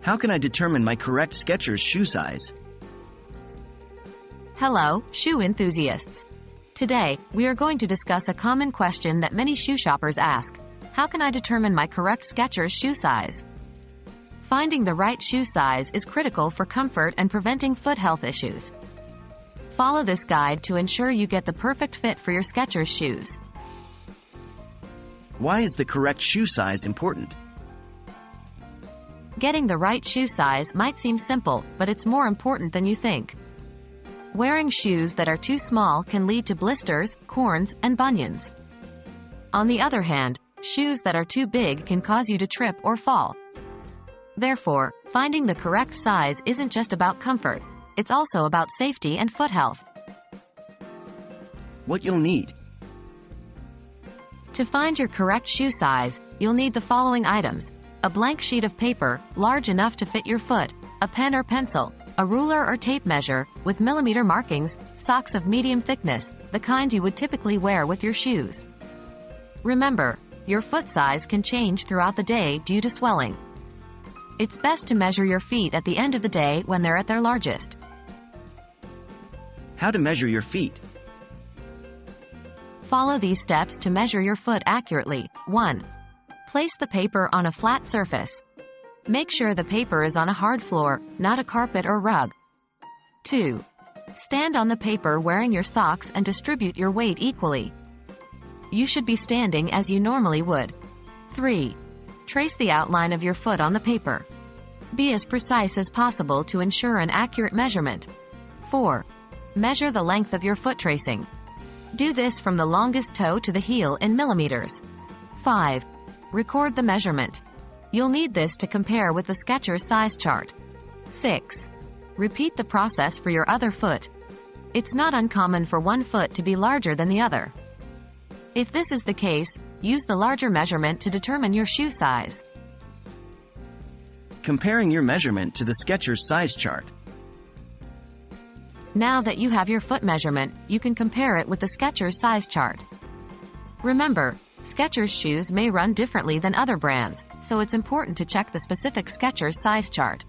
How can I determine my correct Skechers shoe size? Hello, shoe enthusiasts. Today, we are going to discuss a common question that many shoe shoppers ask. How can I determine my correct Skechers shoe size? Finding the right shoe size is critical for comfort and preventing foot health issues. Follow this guide to ensure you get the perfect fit for your Skechers shoes. Why is the correct shoe size important? Getting the right shoe size might seem simple, but it's more important than you think. Wearing shoes that are too small can lead to blisters, corns, and bunions. On the other hand, shoes that are too big can cause you to trip or fall. Therefore, finding the correct size isn't just about comfort, it's also about safety and foot health. What you'll need. To find your correct shoe size, you'll need the following items: a blank sheet of paper, large enough to fit your foot, a pen or pencil, a ruler or tape measure, with millimeter markings, socks of medium thickness, the kind you would typically wear with your shoes. Remember, your foot size can change throughout the day due to swelling. It's best to measure your feet at the end of the day when they're at their largest. How to measure your feet. Follow these steps to measure your foot accurately. 1. Place the paper on a flat surface. Make sure the paper is on a hard floor, not a carpet or rug. 2. Stand on the paper wearing your socks and distribute your weight equally. You should be standing as you normally would. 3. Trace the outline of your foot on the paper. Be as precise as possible to ensure an accurate measurement. 4. Measure the length of your foot tracing. Do this from the longest toe to the heel in millimeters. 5. Record the measurement. You'll need this to compare with the Skechers size chart. 6. Repeat the process for your other foot. It's not uncommon for one foot to be larger than the other. If this is the case, use the larger measurement to determine your shoe size. Comparing your measurement to the Skechers size chart. Now that you have your foot measurement, you can compare it with the Skechers size chart. Remember, Skechers shoes may run differently than other brands, so it's important to check the specific Skechers size chart.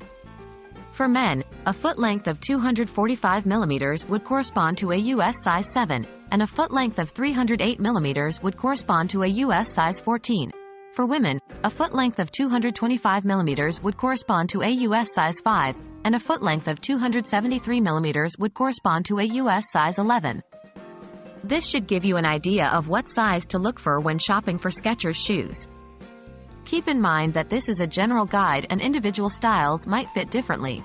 For men, a foot length of 245 mm would correspond to a US size 7, and a foot length of 308 mm would correspond to a US size 14. For women, a foot length of 225 mm would correspond to a US size 5, and a foot length of 273 mm would correspond to a US size 11. This should give you an idea of what size to look for when shopping for Skechers shoes. Keep in mind that this is a general guide and individual styles might fit differently.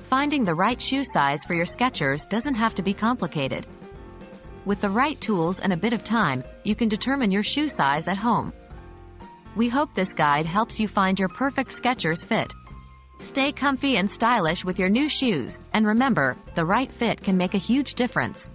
Finding the right shoe size for your Skechers doesn't have to be complicated. With the right tools and a bit of time, you can determine your shoe size at home. We hope this guide helps you find your perfect Skechers fit. Stay comfy and stylish with your new shoes, and remember, the right fit can make a huge difference.